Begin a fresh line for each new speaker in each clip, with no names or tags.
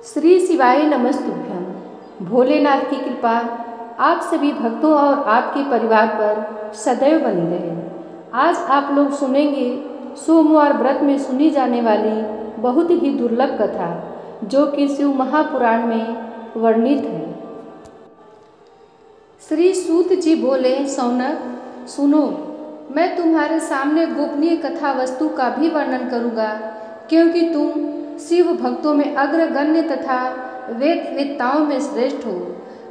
श्री शिवाय नमस्तुभ्यम। भोलेनाथ की कृपा आप सभी भक्तों और आपके परिवार पर सदैव बनी रहे। आज आप लोग सुनेंगे सोमवार व्रत में सुनी जाने वाली बहुत ही दुर्लभ कथा, जो कि शिव महापुराण में वर्णित है। श्री सूत जी बोले, सौनक सुनो, मैं तुम्हारे सामने गोपनीय कथा वस्तु का भी वर्णन करूँगा, क्योंकि तुम शिव भक्तों में अग्रगण्य तथा वेदवेत्ताओं में श्रेष्ठ हो।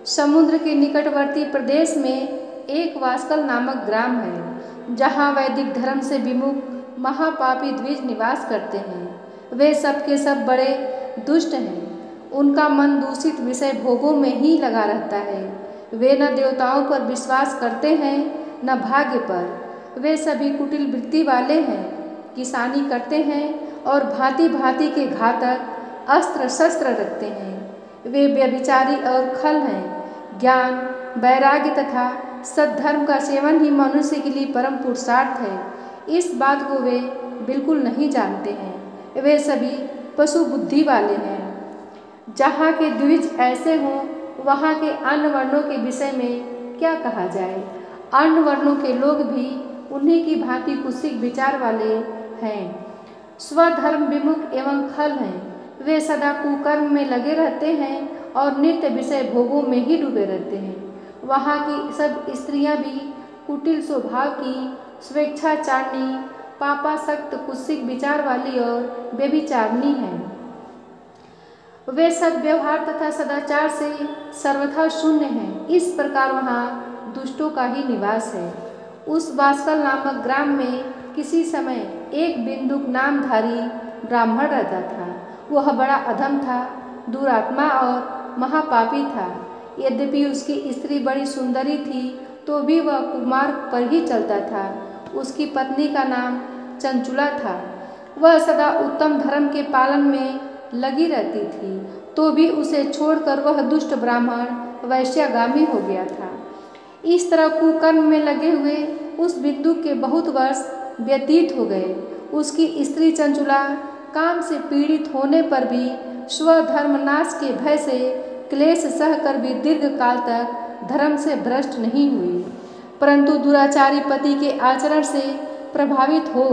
समुद्र के निकटवर्ती प्रदेश में एक वास्कल नामक ग्राम है, जहाँ वैदिक धर्म से विमुख महापापी द्विज निवास करते हैं। वे सब के सब बड़े दुष्ट हैं। उनका मन दूषित विषय भोगों में ही लगा रहता है। वे न देवताओं पर विश्वास करते हैं न भाग्य पर। वे सभी कुटिल वृत्ति वाले हैं, किसानी करते हैं और भांति भांति के घातक अस्त्र शस्त्र रखते हैं। वे व्यभिचारी और खल हैं। ज्ञान, वैराग्य तथा सद्धर्म का सेवन ही मनुष्य के लिए परम पुरुषार्थ है, इस बात को वे बिल्कुल नहीं जानते हैं। वे सभी पशु बुद्धि वाले हैं। जहाँ के द्विज ऐसे हों, वहाँ के अन्य वर्णों के विषय में क्या कहा जाए। अन्य वर्णों के लोग भी उन्हीं की भांति कुत्सित विचार वाले हैं। स्वधर्म विमुख एवं खल हैं। वे सदा कुकर्म में लगे रहते हैं और नित्य विषय भोगों में ही डूबे रहते हैं। वहाँ की सब स्त्रियाँ भी कुटिल स्वभाव की, स्वेच्छाचारिणी, पापासक्त, कुत्सित विचार वाली और व्यभिचारिणी हैं। वे सब व्यवहार तथा सदाचार से सर्वथा शून्य हैं। इस प्रकार वहाँ दुष्टों का ही निवास है। उस वास्कल नामक ग्राम में किसी समय एक बिंदुक नामधारी ब्राह्मण रहता था। वह बड़ा अधम था, दुरात्मा और महापापी था। यद्यपि उसकी स्त्री बड़ी सुंदरी थी, तो भी वह कुमार्ग पर ही चलता था। उसकी पत्नी का नाम चंचुला था। वह सदा उत्तम धर्म के पालन में लगी रहती थी, तो भी उसे छोड़कर वह दुष्ट ब्राह्मण वैश्यागामी हो गया था। इस तरह कुकर्म में लगे हुए उस बिंदुक के बहुत वर्ष व्यतीत हो गए। उसकी स्त्री चंचुला काम से पीड़ित होने पर भी स्वधर्मनाश के भय से क्लेश सहकर भी दीर्घ काल तक धर्म से भ्रष्ट नहीं हुई, परंतु दुराचारी पति के आचरण से प्रभावित हो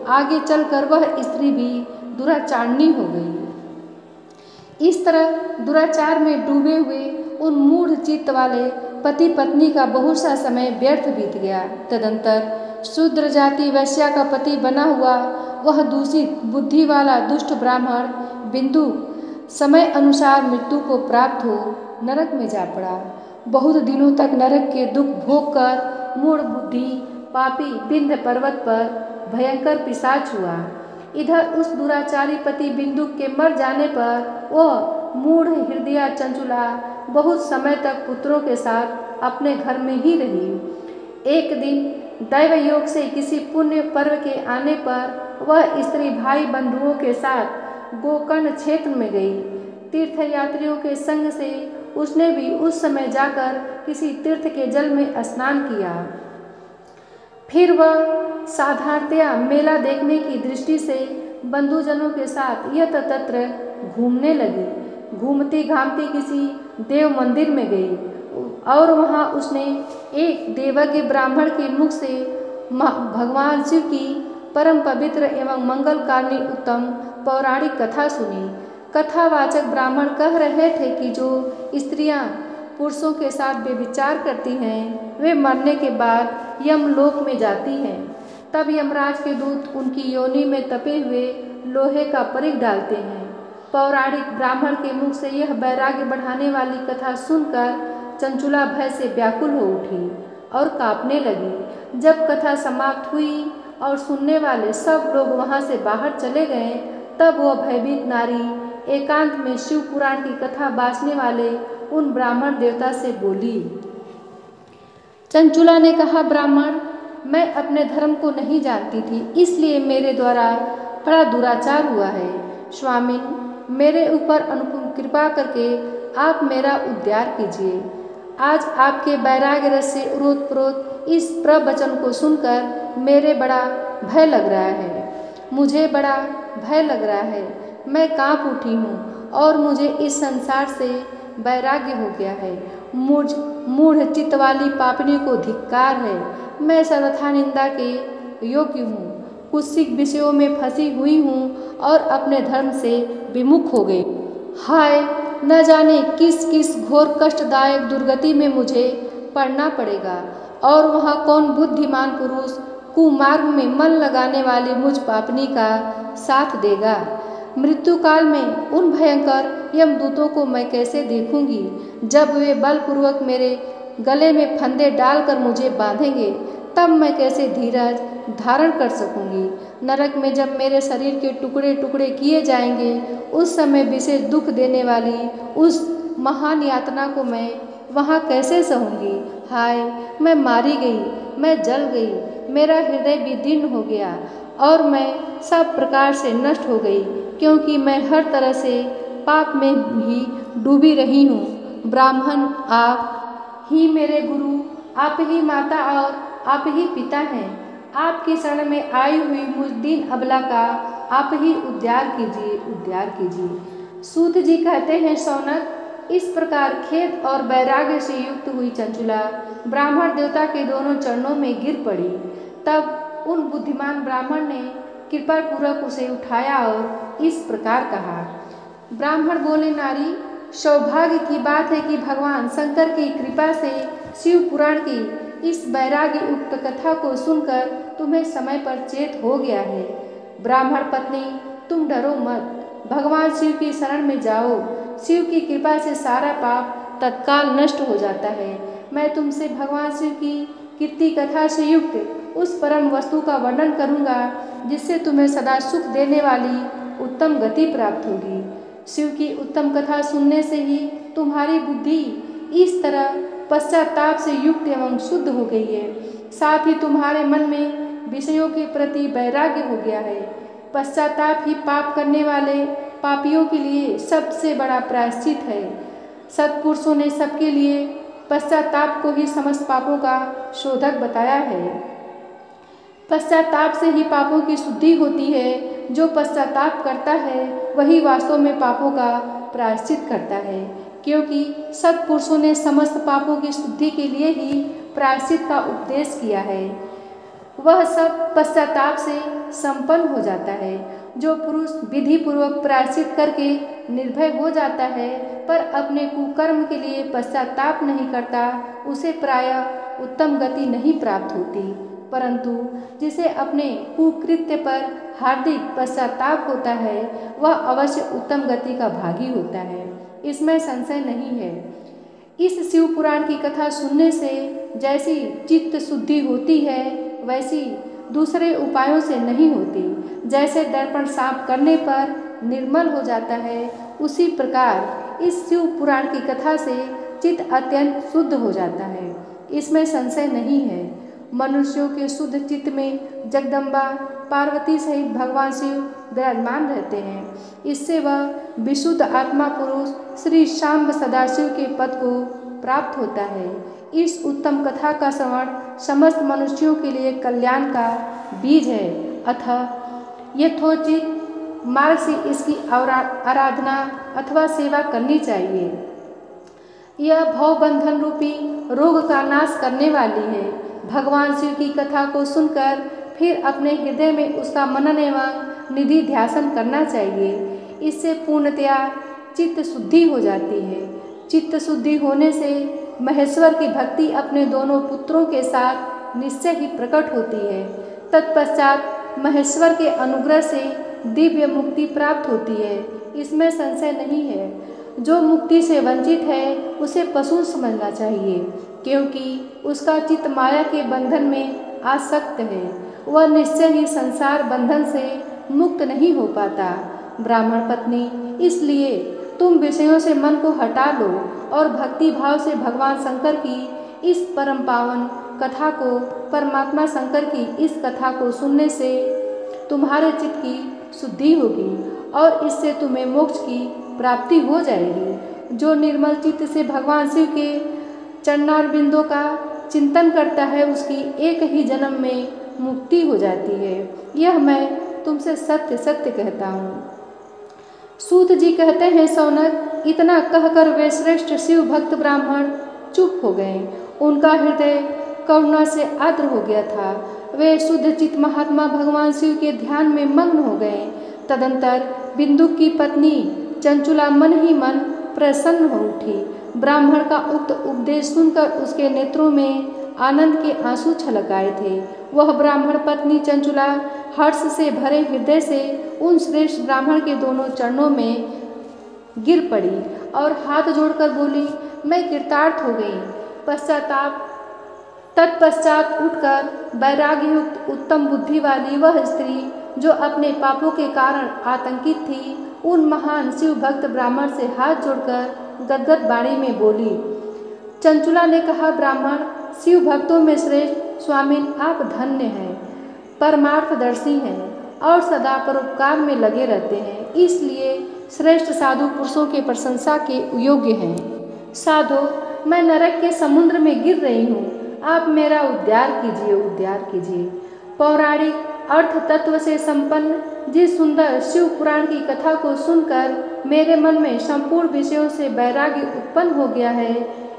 आगे चलकर वह स्त्री भी दुराचारणी हो गई। इस तरह दुराचार में डूबे हुए उन मूढ़ चित्त वाले पति पत्नी का बहुत सा समय व्यर्थ बीत गया। तदंतर शूद्र जाति वैश्या का पति बना हुआ वह दूषित बुद्धि वाला दुष्ट ब्राह्मण बिंदु समय अनुसार मृत्यु को प्राप्त हो नरक में जा पड़ा। बहुत दिनों तक नरक के दुख भोग कर मूढ़ बुद्धि पापी विंध्य पर्वत पर भयंकर पिशाच हुआ। इधर उस दुराचारी पति बिंदु के मर जाने पर वह मूढ़ हृदया चंचुला बहुत समय तक पुत्रों के साथ अपने घर में ही रही। एक दिन दैव योग से किसी पुण्य पर्व के आने पर वह स्त्री भाई बंधुओं के साथ गोकर्ण क्षेत्र में गई। तीर्थ यात्रियों के संग से उसने भी उस समय जाकर किसी तीर्थ के जल में स्नान किया। फिर वह साधारणतया मेला देखने की दृष्टि से बंधुजनों के साथ यत्र तत्र घूमने लगी। घूमती घामती किसी देव मंदिर में गई और वहाँ उसने एक देवज्ञ ब्राह्मण के मुख से भगवान शिव की परम पवित्र एवं मंगलकारिणी उत्तम पौराणिक कथा सुनी। कथावाचक ब्राह्मण कह रहे थे कि जो स्त्रियां पुरुषों के साथ व्यभिचार करती हैं, वे मरने के बाद यमलोक में जाती हैं। तब यमराज के दूत उनकी योनि में तपे हुए लोहे का परिघ डालते हैं। पौराणिक ब्राह्मण के मुख से यह वैराग्य बढ़ाने वाली कथा सुनकर चंचुला भय से व्याकुल हो उठी और कांपने लगी। जब कथा समाप्त हुई और सुनने वाले सब लोग वहां से बाहर चले गए, तब वह भयभीत नारी एकांत में शिव पुराण की कथा बाँचने वाले उन ब्राह्मण देवता से बोली। चंचुला ने कहा, ब्राह्मण, मैं अपने धर्म को नहीं जानती थी, इसलिए मेरे द्वारा बड़ा दुराचार हुआ है। स्वामिन, मेरे ऊपर अनुपम कृपा करके आप मेरा उद्धार कीजिए। आज आपके वैराग्य रस से ओतप्रोत इस प्रवचन को सुनकर मेरे बड़ा भय लग रहा है। मुझे बड़ा भय लग रहा है। मैं कांप उठी हूँ और मुझे इस संसार से वैराग्य हो गया है। मुझ मूढ़ चित्त वाली पापनी को धिक्कार है। मैं सर्वथा निंदा के योग्य हूँ, कुत्सित विषयों में फंसी हुई हूँ और अपने धर्म से विमुख हो गई। हाय, न जाने किस किस घोर कष्टदायक दुर्गति में मुझे पड़ना पड़ेगा और वहाँ कौन बुद्धिमान पुरुष कुमार्ग में मन लगाने वाली मुझ पापनी का साथ देगा। मृत्यु काल में उन भयंकर यमदूतों को मैं कैसे देखूंगी जब वे बलपूर्वक मेरे गले में फंदे डालकर मुझे बांधेंगे, तब मैं कैसे धीरज धारण कर सकूंगी। नरक में जब मेरे शरीर के टुकड़े टुकड़े किए जाएंगे, उस समय विशेष दुख देने वाली उस महान यातना को मैं वहाँ कैसे सहूँगी। हाय, मैं मारी गई, मैं जल गई, मेरा हृदय भी दीर्ण हो गया और मैं सब प्रकार से नष्ट हो गई, क्योंकि मैं हर तरह से पाप में ही डूबी रही हूँ। ब्राह्मण, आप ही मेरे गुरु, आप ही माता और आप ही पिता हैं। आपकी शरण में आई हुई मुझ दीन अबला का आप ही उद्धार कीजिए, उद्धार कीजिए। सूत जी कहते हैं, शौनक, इस प्रकार खेद और वैराग्य से युक्त हुई चंचुला ब्राह्मण देवता के दोनों चरणों में गिर पड़ी। तब उन बुद्धिमान ब्राह्मण ने कृपा पूर्वक उसे उठाया और इस प्रकार कहा। ब्राह्मण बोले, नारी, सौभाग्य की बात है कि भगवान शंकर की कृपा से शिव पुराण की इस वैराग्य युक्त कथा को सुनकर तुम्हें समय पर चेत हो गया है। ब्राह्मण पत्नी, तुम डरो मत, भगवान शिव की शरण में जाओ। शिव की कृपा से सारा पाप तत्काल नष्ट हो जाता है। मैं तुमसे भगवान शिव की कीर्ति कथा से युक्त उस परम वस्तु का वर्णन करूंगा जिससे तुम्हें सदा सुख देने वाली उत्तम गति प्राप्त होगी। शिव की उत्तम कथा सुनने से ही तुम्हारी बुद्धि इस तरह पश्चाताप से युक्त एवं शुद्ध हो गई है, साथ ही तुम्हारे मन में विषयों के प्रति वैराग्य हो गया है। पश्चाताप ही पाप करने वाले पापियों के लिए सबसे बड़ा प्रायश्चित है। सत्पुरुषों ने सबके लिए पश्चाताप को ही समस्त पापों का शोधक बताया है। पश्चाताप से ही पापों की शुद्धि होती है। जो पश्चाताप करता है वही वास्तव में पापों का प्रायश्चित करता है, क्योंकि सत्पुरुषों ने समस्त पापों की शुद्धि के लिए ही प्रायश्चित का उपदेश किया है। वह सब पश्चाताप से संपन्न हो जाता है। जो पुरुष विधि पूर्वक प्रायश्चित करके निर्भय हो जाता है पर अपने कुकर्म के लिए पश्चाताप नहीं करता, उसे प्रायः उत्तम गति नहीं प्राप्त होती, परंतु जिसे अपने कुकृत्य पर हार्दिक पश्चाताप होता है वह अवश्य उत्तम गति का भागी होता है, इसमें संशय नहीं है। इस शिव पुराण की कथा सुनने से जैसी चित्त शुद्धि होती है वैसी दूसरे उपायों से नहीं होती। जैसे दर्पण साफ करने पर निर्मल हो जाता है, उसी प्रकार इस शिव पुराण की कथा से चित्त अत्यंत शुद्ध हो जाता है, इसमें संशय नहीं है। मनुष्यों के शुद्ध चित्त में जगदम्बा पार्वती सहित भगवान शिव विराजमान रहते हैं। इससे वह विशुद्ध आत्मा पुरुष श्री शाम्ब सदाशिव के पद को प्राप्त होता है। इस उत्तम कथा का श्रवण समस्त मनुष्यों के लिए कल्याण का बीज है, अतः यथोचित मार्ग से इसकी आराधना अथवा सेवा करनी चाहिए। यह भवबंधन रूपी रोग का नाश करने वाली है। भगवान शिव की कथा को सुनकर फिर अपने हृदय में उसका मनन एवं निधि ध्यासन करना चाहिए। इससे पूर्णतया चित्त शुद्धि हो जाती है। चित्त शुद्धि होने से महेश्वर की भक्ति अपने दोनों पुत्रों के साथ निश्चय ही प्रकट होती है। तत्पश्चात महेश्वर के अनुग्रह से दिव्य मुक्ति प्राप्त होती है, इसमें संशय नहीं है। जो मुक्ति से वंचित है उसे पशु समझना चाहिए, क्योंकि उसका चित्त माया के बंधन में आसक्त है। वह निश्चय ही संसार बंधन से मुक्त नहीं हो पाता। ब्राह्मण पत्नी, इसलिए तुम विषयों से मन को हटा लो और भक्ति भाव से भगवान शंकर की इस परम पावन कथा को, परमात्मा शंकर की इस कथा को सुनने से तुम्हारे चित्त की शुद्धि होगी और इससे तुम्हें मोक्ष की प्राप्ति हो जाएगी। जो निर्मल चित्त से भगवान शिव के चरणारविंदों का चिंतन करता है उसकी एक ही जन्म में मुक्ति हो जाती है। यह मैं तुमसे सत्य सत्य कहता हूँ। सूत जी कहते हैं, सौनक, इतना कहकर वे श्रेष्ठ शिव भक्त ब्राह्मण चुप हो गए। उनका हृदय करुणा से आर्द्र हो गया था। वे शुद्ध चित्त महात्मा भगवान शिव के ध्यान में मग्न हो गए। तदंतर बिंदुक की पत्नी चंचुला मन ही मन प्रसन्न हो उठी। ब्राह्मण का उक्त उपदेश सुनकर उसके नेत्रों में आनंद के आंसू छलक आए थे। वह ब्राह्मण पत्नी चंचुला हर्ष से भरे हृदय से उन श्रेष्ठ ब्राह्मण के दोनों चरणों में गिर पड़ी और हाथ जोड़कर बोली, मैं कृतार्थ हो गई। तत्पश्चात उठकर वैराग्य युक्त उत्तम बुद्धि वाली वह स्त्री, जो अपने पापों के कारण आतंकित थी, उन महान शिव भक्त ब्राह्मण से हाथ जोड़कर गदगद वाणी में बोली। चंचुला ने कहा, ब्राह्मण, शिव भक्तों में श्रेष्ठ स्वामिन, आप धन्य हैं, परमार्थदर्शी हैं और सदा परोपकार में लगे रहते हैं, इसलिए श्रेष्ठ साधु पुरुषों के प्रशंसा के योग्य हैं। साधु, मैं नरक के समुद्र में गिर रही हूँ, आप मेरा उद्धार कीजिए, उद्धार कीजिए। पौराणिक अर्थ तत्व से संपन्न जिस सुंदर शिव पुराण की कथा को सुनकर मेरे मन में संपूर्ण विषयों से वैराग्य उत्पन्न हो गया है,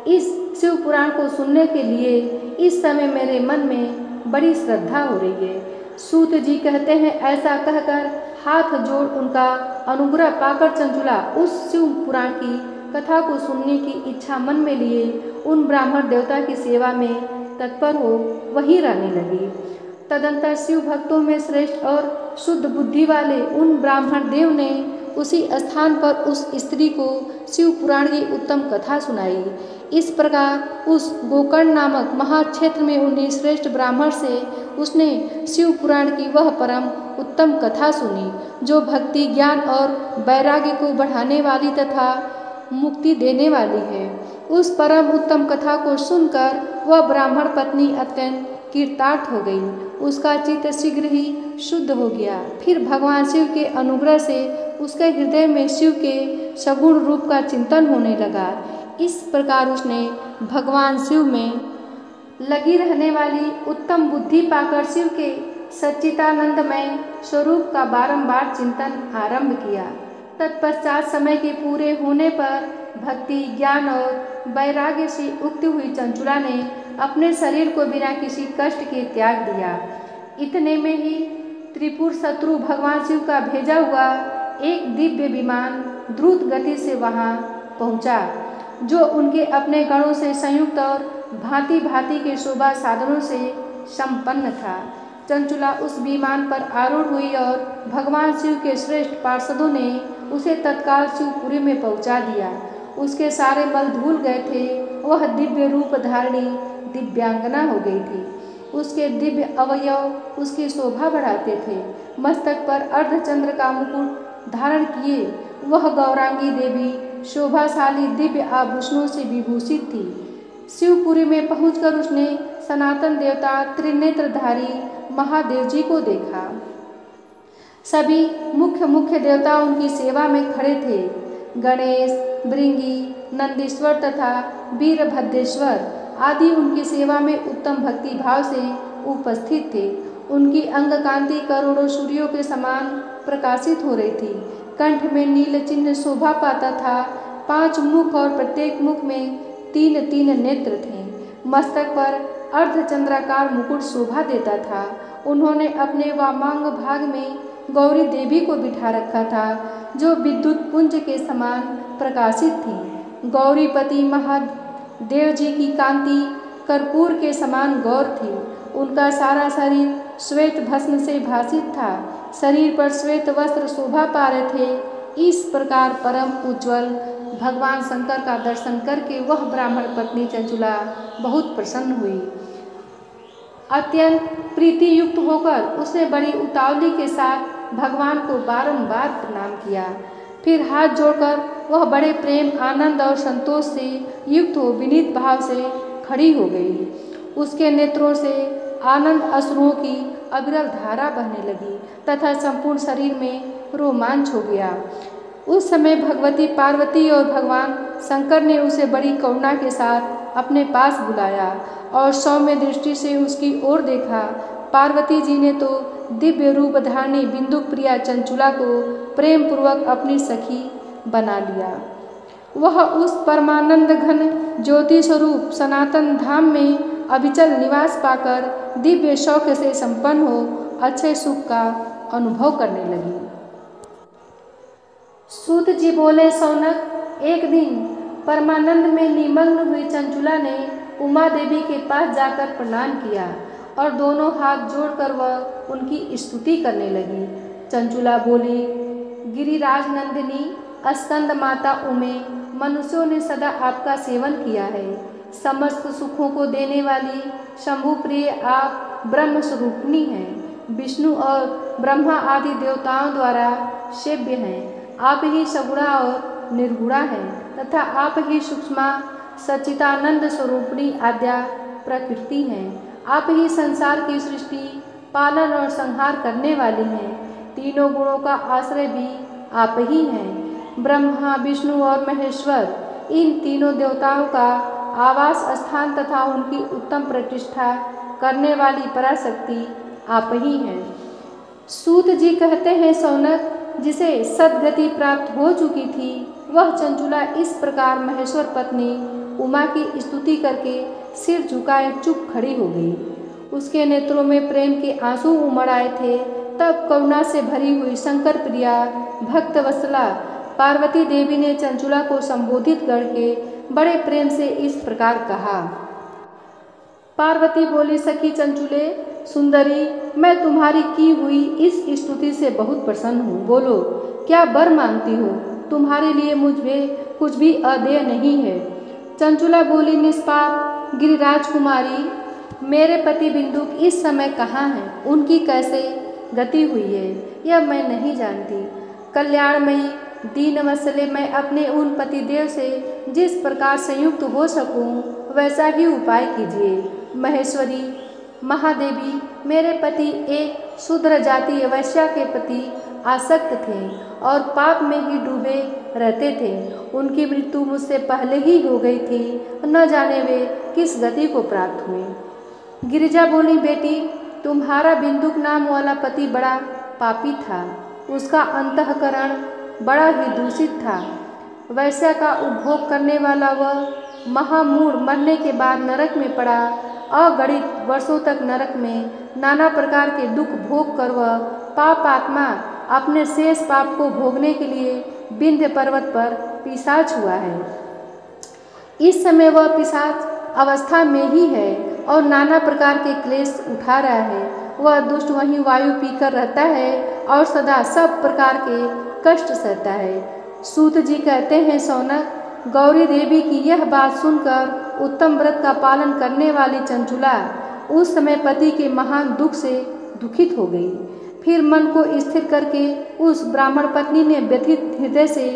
इस शिव पुराण को सुनने के लिए इस समय मेरे मन में बड़ी श्रद्धा हो रही है। सूत जी कहते हैं, ऐसा कहकर हाथ जोड़ उनका अनुग्रह पाकर चंचुला उस शिव पुराण की कथा को सुनने की इच्छा मन में लिए उन ब्राह्मण देवता की सेवा में तत्पर हो वहीं रहने लगी। तदंतर शिव भक्तों में श्रेष्ठ और शुद्ध बुद्धि वाले उन ब्राह्मण देव ने उसी स्थान पर उस स्त्री को शिव पुराण की उत्तम कथा सुनाई। इस प्रकार उस गोकर्ण नामक महाक्षेत्र में उन्हीं श्रेष्ठ ब्राह्मण से उसने शिव पुराण की वह परम उत्तम कथा सुनी, जो भक्ति, ज्ञान और वैराग्य को बढ़ाने वाली तथा मुक्ति देने वाली है। उस परम उत्तम कथा को सुनकर वह ब्राह्मण पत्नी अत्यंत कृतार्थ हो गई। उसका चित्त शीघ्र ही शुद्ध हो गया। फिर भगवान शिव के अनुग्रह से उसके हृदय में शिव के सगुण रूप का चिंतन होने लगा। इस प्रकार उसने भगवान शिव में लगी रहने वाली उत्तम बुद्धि पाकर शिव के सच्चिदानंदमय स्वरूप का बारंबार चिंतन आरंभ किया। तत्पश्चात समय के पूरे होने पर भक्ति, ज्ञान और वैराग्य से उक्ति हुई चंचुला ने अपने शरीर को बिना किसी कष्ट के त्याग दिया। इतने में ही त्रिपुर शत्रु भगवान शिव का भेजा हुआ एक दिव्य विमान द्रुत गति से वहां पहुंचा, जो उनके अपने गणों से संयुक्त और भांति भांति के शोभा साधनों से संपन्न था। चंचुला उस विमान पर आरूढ़ हुई और भगवान शिव के श्रेष्ठ पार्षदों ने उसे तत्काल शिवपुरी में पहुंचा दिया। उसके सारे मल धुल गए थे। वह दिव्य रूप धारिणी दिव्यांगना हो गई थी। उसके दिव्य अवयव उसकी शोभा बढ़ाते थे। मस्तक पर अर्धचंद्र का मुकुट धारण किए वह गौरांगी देवी शोभाशाली दिव्य आभूषणों से विभूषित थी। शिवपुरी में पहुंचकर उसने सनातन देवता त्रिनेत्रधारी महादेव जी को देखा। सभी मुख्य देवता उनकी सेवा में खड़े थे। गणेश, भृंगी, नंदीश्वर तथा वीरभद्रेश्वर आदि उनकी सेवा में उत्तम भक्ति भाव से उपस्थित थे। उनकी अंग कांति करोड़ों सूर्यों के समान प्रकाशित हो रही थी। कंठ में नील चिन्ह शोभा पाता था। 5 मुख और प्रत्येक मुख में 3 नेत्र थे। मस्तक पर अर्धचंद्राकार मुकुट शोभा देता था। उन्होंने अपने वामांग भाग में गौरी देवी को बिठा रखा था, जो विद्युत पुंज के समान प्रकाशित थी। गौरीपति महादेव जी की कांति कर्पूर के समान गौर थी। उनका सारा शरीर श्वेत भस्म से भासित था। शरीर पर श्वेत वस्त्र शोभा पा रहे थे। इस प्रकार परम उज्ज्वल भगवान शंकर का दर्शन करके वह ब्राह्मण पत्नी चंचुला बहुत प्रसन्न हुई। अत्यंत प्रीति युक्त होकर उसने बड़ी उतावली के साथ भगवान को बारंबार प्रणाम किया। फिर हाथ जोड़कर वह बड़े प्रेम, आनंद और संतोष से युक्त हो विनीत भाव से खड़ी हो गई। उसके नेत्रों से आनंद अश्रुओं की अविरल धारा बहने लगी तथा संपूर्ण शरीर में रोमांच हो गया। उस समय भगवती पार्वती और भगवान शंकर ने उसे बड़ी करुणा के साथ अपने पास बुलाया और सौम्य दृष्टि से उसकी ओर देखा। पार्वती जी ने तो दिव्य रूप धारिणी बिंदु प्रिया चंचुला को प्रेम पूर्वक अपनी सखी बना लिया। वह उस परमानंद घन ज्योति स्वरूप सनातन धाम में अविचल निवास पाकर दिव्य शौक से संपन्न हो अक्षय सुख का अनुभव करने लगी। सूत जी बोले, सौनक, एक दिन परमानंद में निमग्न हुई चंचुला ने उमा देवी के पास जाकर प्रणाम किया और दोनों हाथ जोड़कर वह उनकी स्तुति करने लगी। चंचुला बोली, गिरिराज नंदिनी स्कंद माता उमे, मनुष्यों ने सदा आपका सेवन किया है। समस्त सुखों को देने वाली शंभु प्रिय आप ब्रह्म स्वरूपिणी हैं। विष्णु और ब्रह्मा आदि देवताओं द्वारा सेव्य हैं। आप ही सगुणा और निर्गुणा हैं तथा आप ही सूक्ष्मा सच्चिदानंद स्वरूपिणी आद्या प्रकृति हैं। आप ही संसार की सृष्टि, पालन और संहार करने वाली हैं। तीनों गुणों का आश्रय भी आप ही हैं। ब्रह्मा, विष्णु और महेश्वर, इन तीनों देवताओं का आवास स्थान तथा उनकी उत्तम प्रतिष्ठा करने वाली पराशक्ति आप ही हैं। सूत जी कहते हैं, सौनक, जिसे सद्गति प्राप्त हो चुकी थी वह चंचुला इस प्रकार महेश्वर पत्नी उमा की स्तुति करके सिर झुकाए चुप खड़ी हो गई। उसके नेत्रों में प्रेम के आंसू उमड़ आए थे। तब करुणा से भरी हुई शंकर प्रिया भक्त वत्सला पार्वती देवी ने चंचुला को संबोधित करके बड़े प्रेम से इस प्रकार कहा। पार्वती बोली, सखी चंचुले, सुंदरी, मैं तुम्हारी की हुई इस स्तुति से बहुत प्रसन्न हूँ। बोलो, क्या वर मांगती हो? तुम्हारे लिए मुझे कुछ भी अदेय नहीं है। चंचुला बोली, निष्पाप गिरिराज कुमारी, मेरे पति बिंदुक इस समय कहाँ हैं? उनकी कैसे गति हुई है यह मैं नहीं जानती। कल्याणमयी दीन वत्सले, मैं अपने उन पतिदेव से जिस प्रकार संयुक्त हो सकूं वैसा ही उपाय कीजिए। महेश्वरी, महादेवी, मेरे पति एक शूद्र जाति वैश्या के प्रति आसक्त थे और पाप में ही डूबे रहते थे। उनकी मृत्यु मुझसे पहले ही हो गई थी, न जाने वे किस गति को प्राप्त हुए। गिरिजा बोली, बेटी, तुम्हारा बिंदुक नाम वाला पति बड़ा पापी था। उसका अंतःकरण बड़ा ही दूषित था। वैश्या का उपभोग करने वाला वह महामूढ़ मरने के बाद नरक में पड़ा। अगणित वर्षों तक नरक में नाना प्रकार के दुख भोग कर वह पाप आत्मा अपने शेष पाप को भोगने के लिए विंध्य पर्वत पर पिशाच हुआ है। इस समय वह पिशाच अवस्था में ही है और नाना प्रकार के क्लेश उठा रहा है। वह दुष्ट वहीं वायु पीकर रहता है और सदा सब प्रकार के कष्ट सहता है। सूत जी कहते हैं, सौनक, गौरी देवी की यह बात सुनकर उत्तम व्रत का पालन करने वाली चंचुला उस समय पति के महान दुख से दुखित हो गई। फिर मन को स्थिर करके उस ब्राह्मण पत्नी ने व्यथित हृदय से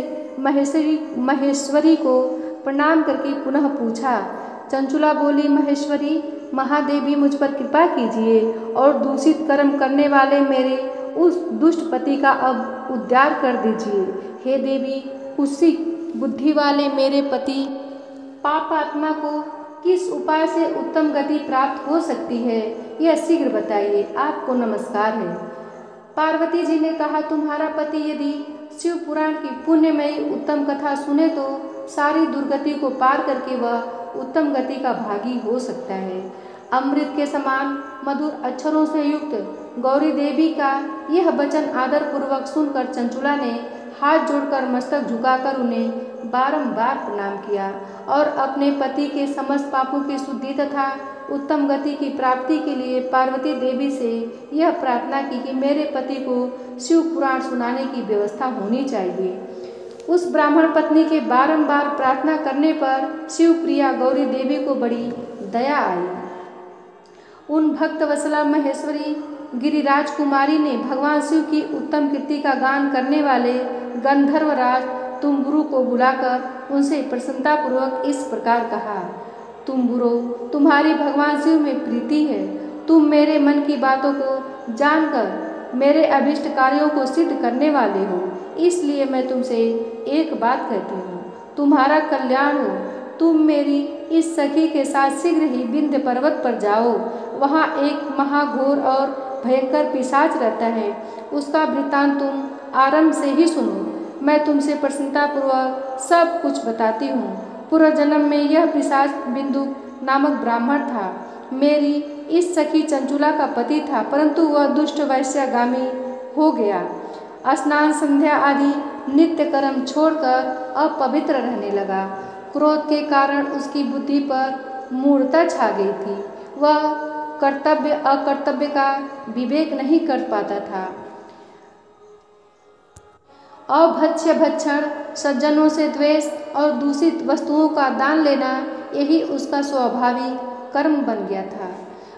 महेश्वरी को प्रणाम करके पुनः पूछा। चंचुला बोली, महेश्वरी, महादेवी, मुझ पर कृपा कीजिए और दूषित कर्म करने वाले मेरे उस दुष्ट पति का अब उद्धार कर दीजिए। हे देवी, कुत्सित बुद्धि वाले मेरे पति पाप आत्मा को किस उपाय से उत्तम गति प्राप्त हो सकती है यह शीघ्र बताइए। आपको नमस्कार है। पार्वती जी ने कहा, तुम्हारा पति यदि शिव पुराण की पुण्यमयी उत्तम कथा सुने तो सारी दुर्गति को पार करके वह उत्तम गति का भागी हो सकता है। अमृत के समान मधुर अक्षरों से युक्त गौरी देवी का यह वचन आदर पूर्वक सुनकर चंचुला ने हाथ जोड़कर मस्तक झुकाकर उन्हें बारंबार प्रणाम किया और अपने पति के समस्त पापों की शुद्धि तथा उत्तम गति की प्राप्ति के लिए पार्वती देवी से यह प्रार्थना की कि मेरे पति को शिव पुराण सुनाने की व्यवस्था होनी चाहिए। उस ब्राह्मण पत्नी के बारंबार प्रार्थना करने पर शिवप्रिया गौरी देवी को बड़ी दया आई। उन भक्त वत्सला महेश्वरी गिरिराज कुमारी ने भगवान शिव की उत्तम कीर्ति का गान करने वाले गंधर्वराज तुम्बुरु को बुलाकर उनसे प्रसन्नतापूर्वक इस प्रकार कहा, तुम्बुरो, तुम्हारी भगवान शिव में प्रीति है। तुम मेरे मन की बातों को जानकर मेरे अभिष्ट कार्यों को सिद्ध करने वाले हो, इसलिए मैं तुमसे एक बात कहती हूँ, तुम्हारा कल्याण हो। तुम मेरी इस सखी के साथ शीघ्र ही विंध्य पर्वत पर जाओ। वहाँ एक महाघोर और भयंकर पिशाच रहता है, उसका वृत्तांत तुम आरंभ से ही सुनो। मैं तुमसे प्रसन्नतापूर्वक सब कुछ बताती हूँ। पूर्व जन्म में यह पिशाच बिंदुक नामक ब्राह्मण था, मेरी इस सखी चंचुला का पति था, परंतु वह दुष्ट वैश्यागामी हो गया। स्नान संध्या आदि नित्य कर्म छोड़कर अपवित्र रहने लगा। क्रोध के कारण उसकी बुद्धि पर मूढ़ता छा गई थी। वह कर्तव्य अकर्तव्य का विवेक नहीं कर पाता था। अभक्ष्य भक्षण, सज्जनों से द्वेष और दूषित वस्तुओं का दान लेना, यही उसका स्वाभाविक कर्म बन गया था।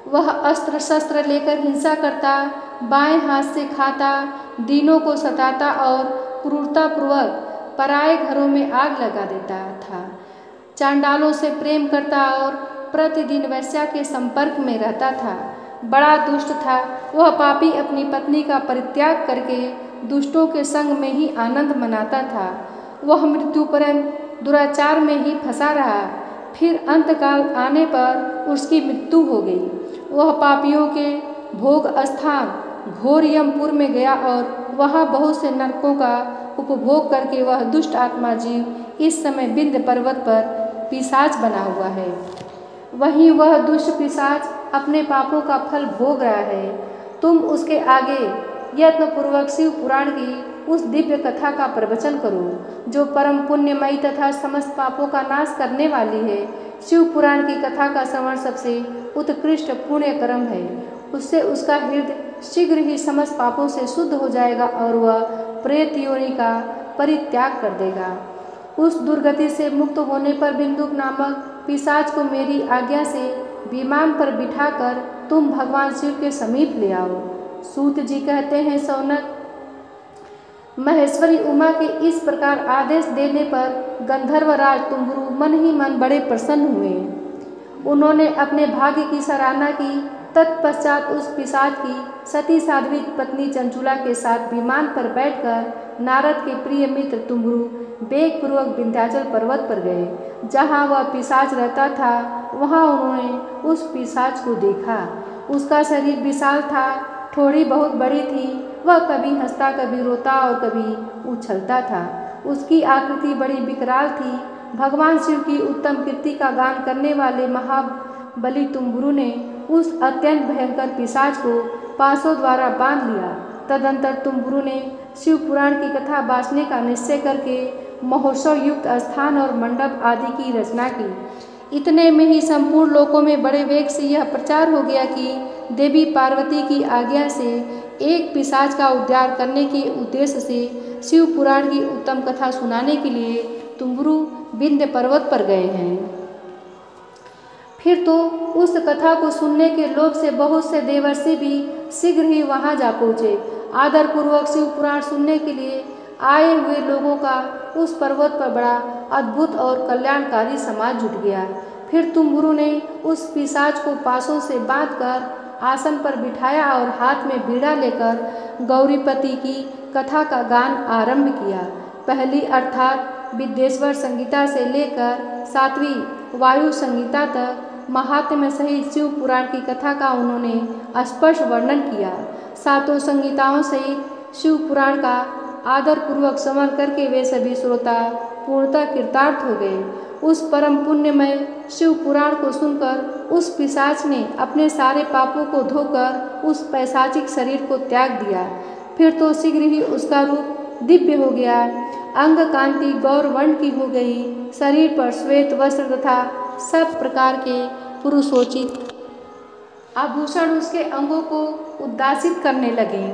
वह अस्त्र शस्त्र लेकर हिंसा करता, बाएं हाथ से खाता, दीनों को सताता और क्रूरतापूर्वक पराये घरों में आग लगा देता था। चांडालों से प्रेम करता और प्रतिदिन वैश्या के संपर्क में रहता था। बड़ा दुष्ट था। वह पापी अपनी पत्नी का परित्याग करके दुष्टों के संग में ही आनंद मनाता था। वह मृत्युपर्यंत दुराचार में ही फंसा रहा। फिर अंतकाल आने पर उसकी मृत्यु हो गई। वह पापियों के भोग स्थान घोर यमपुर में गया और वहाँ बहुत से नरकों का उपभोग करके वह दुष्ट आत्मा जीव इस समय विंध्य पर्वत पर पिशाच बना हुआ है। वहीं वह दुष्ट पिशाच अपने पापों का फल भोग रहा है। तुम उसके आगे यत्नपूर्वक शिव पुराण की उस दिव्य कथा का प्रवचन करो, जो परम पुण्यमयी तथा समस्त पापों का नाश करने वाली है। शिव पुराण की कथा का श्रवण सबसे उत्कृष्ट पुण्य कर्म है। उससे उसका हृदय शीघ्र ही समस्त पापों से शुद्ध हो जाएगा और वह प्रेत योनि का परित्याग कर देगा। उस दुर्गति से मुक्त होने पर बिंदुक नामक पिशाच को मेरी आज्ञा से विमान पर बिठाकर तुम भगवान शिव के समीप ले आओ। सूत जी कहते हैं, सौनक, महेश्वरी उमा के इस प्रकार आदेश देने पर गंधर्वराज तुम्बुरु मन ही मन बड़े प्रसन्न हुए। उन्होंने अपने भाग्य की सराहना की। तत्पश्चात उस पिशाच की सती साध्वी पत्नी चंचुला के साथ विमान पर बैठकर नारद के प्रिय मित्र तुम्बुरु वेगपूर्वक विंध्याचल पर्वत पर गए। जहाँ वह पिशाच रहता था, वहाँ उन्होंने उस पिशाच को देखा। उसका शरीर विशाल था, ठोड़ी बहुत बड़ी थी। वह कभी हंसता, कभी रोता और कभी उछलता था। उसकी आकृति बड़ी विकराल थी। भगवान शिव की उत्तम कीर्ति का गान करने वाले महाबली तुम्बुरु ने उस अत्यंत भयंकर पिशाच को पासों द्वारा बांध लिया। तदंतर तुम्बुरु ने शिव पुराण की कथा बाँचने का निश्चय करके महोत्सव युक्त स्थान और मंडप आदि की रचना की। इतने में ही संपूर्ण लोकों में बड़े वेग से यह प्रचार हो गया कि देवी पार्वती की आज्ञा से एक पिशाच का उद्धार करने के उद्देश्य से शिव पुराण की उत्तम कथा सुनाने के लिए तुम्बुरु विंध्य पर्वत पर गए हैं। फिर तो उस कथा को सुनने के लोभ से बहुत से देवर्षि भी शीघ्र ही वहां जा पहुँचे। आदरपूर्वक शिव पुराण सुनने के लिए आए हुए लोगों का उस पर्वत पर बड़ा अद्भुत और कल्याणकारी समाज जुट गया। फिर तुम्बुरु ने उस पिशाच को पासों से बांधकर आसन पर बिठाया और हाथ में बीड़ा लेकर गौरीपति की कथा का गान आरंभ किया। पहली अर्थात विद्येश्वर संगीता से लेकर 7वीं वायु संगीता तक महात्म्य सहित शिव पुराण की कथा का उन्होंने स्पष्ट वर्णन किया। 7 संगीताओं सहित शिव पुराण का आदरपूर्वक श्रवण करके वे सभी श्रोता पूर्णतः कृतार्थ हो गए। उस परम पुण्यमय शिव पुराण को सुनकर उस पिशाच ने अपने सारे पापों को धोकर उस पैशाचिक शरीर को त्याग दिया। फिर तो शीघ्र ही उसका रूप दिव्य हो गया। अंग कांति गौर वर्ण की हो गई। शरीर पर श्वेत वस्त्र तथा सब प्रकार के पुरुषोचित आभूषण उसके अंगों को उद्दासित करने लगे।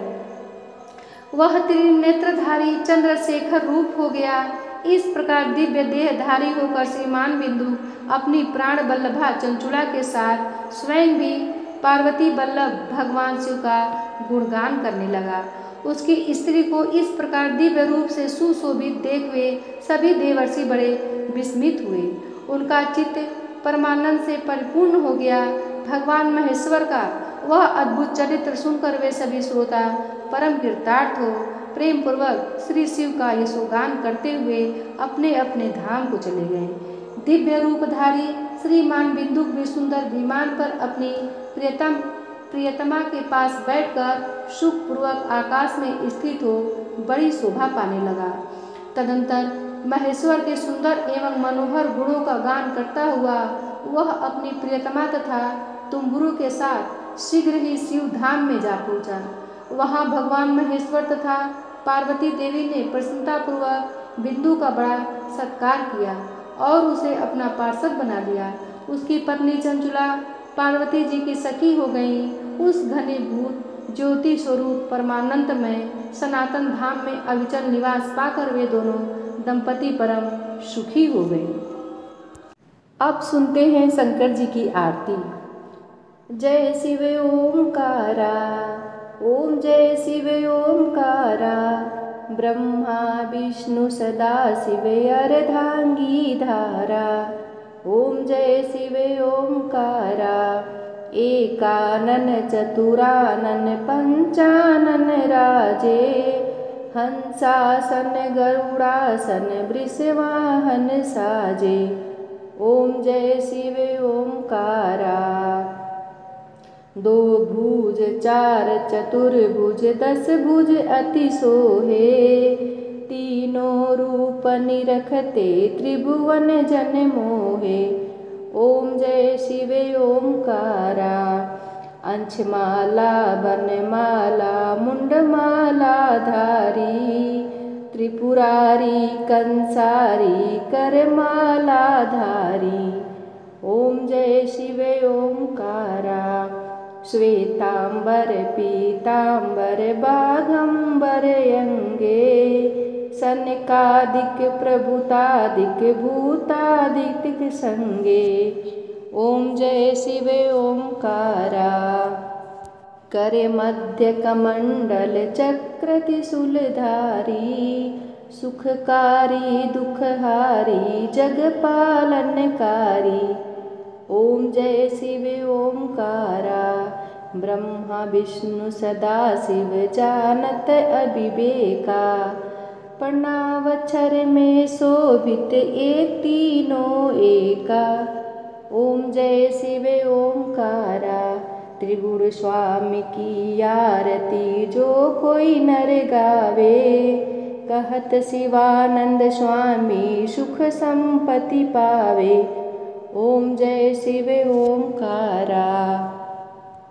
वह त्रिनेत्रधारी चंद्रशेखर रूप हो गया। इस प्रकार दिव्य देहधारी होकर श्रीमान बिंदु अपनी प्राण वल्लभा चंचुला के साथ स्वयं भी पार्वती वल्लभ भगवान शिव का गुणगान करने लगा। उसकी स्त्री को इस प्रकार दिव्य रूप से सुशोभित देख हुए सभी देवर्षि बड़े विस्मित हुए। उनका चित्त परमानंद से परिपूर्ण हो गया। भगवान महेश्वर का वह अद्भुत चरित्र सुनकर वे सभी श्रोता परम कृतार्थ हो प्रेम पूर्वक श्री शिव का यशोगान करते हुए अपने अपने धाम को चले गए। दिव्य रूपधारी श्रीमान बिंदुक भी सुंदर विमान पर अपनी प्रियतम प्रियतमा के पास बैठकर सुखपूर्वक आकाश में स्थित हो बड़ी शोभा पाने लगा। तदंतर महेश्वर के सुंदर एवं मनोहर गुणों का गान करता हुआ वह अपनी प्रियतमा तथा तुम्बुरु के साथ शीघ्र ही शिव धाम में जा पहुंचा। वहां भगवान महेश्वर तथा पार्वती देवी ने प्रसन्नतापूर्वक बिंदु का बड़ा सत्कार किया और उसे अपना पार्षद बना लिया। उसकी पत्नी चंचुला पार्वती जी की सखी हो गई। उस घनीभूत ज्योति स्वरूप परमानंद में सनातन धाम में अविचल निवास पाकर वे दोनों दंपति परम सुखी हो गए। अब सुनते हैं शंकर जी की आरती। जय शिव ओमकारा, ओम जय शिव ओमकारा, ब्रह्मा विष्णु सदा शिव अर्धांगी धारा। ओम जय शिव ओमकारा, एकानन चतुरानन पंचानन राजे, हंसासन गरुड़ासन वृषवाहन साजे। ओम जय शिव ओमकारा, दो भुज चार चतुर्भुज दस भुज अति सोहे, तीनों रूप निरखते त्रिभुवन जन मोहे। ओम जय शिव ओमकारा, अंशमाला बनमाला मुंडमाला धारी, त्रिपुरारी कंसारी करमाला धारी। ओम जय शिव ओमकारा, श्वेतांबर पीतांबर बाघंबर अंगे, सनकादिक प्रभुतादिक भूतादिक संगे। ओम जय शिव ओमकारा, करे मध्य कमंडल चक्र त्रिशूलधारी, सुखकारी दुखहारी जगपालनकारी। ओम जय शिव ओमकारा, ब्रह्मा विष्णु सदा शिव जानत अविवेका, प्रणावक्षर में शोभित एक तीनों एका। ओम जय शिव ओमकारा, त्रिगुण स्वामी की आरती जो कोई नर गावे, कहत शिवानंद स्वामी सुख संपत्ति पावे। ओम जय शिव ओमकारा।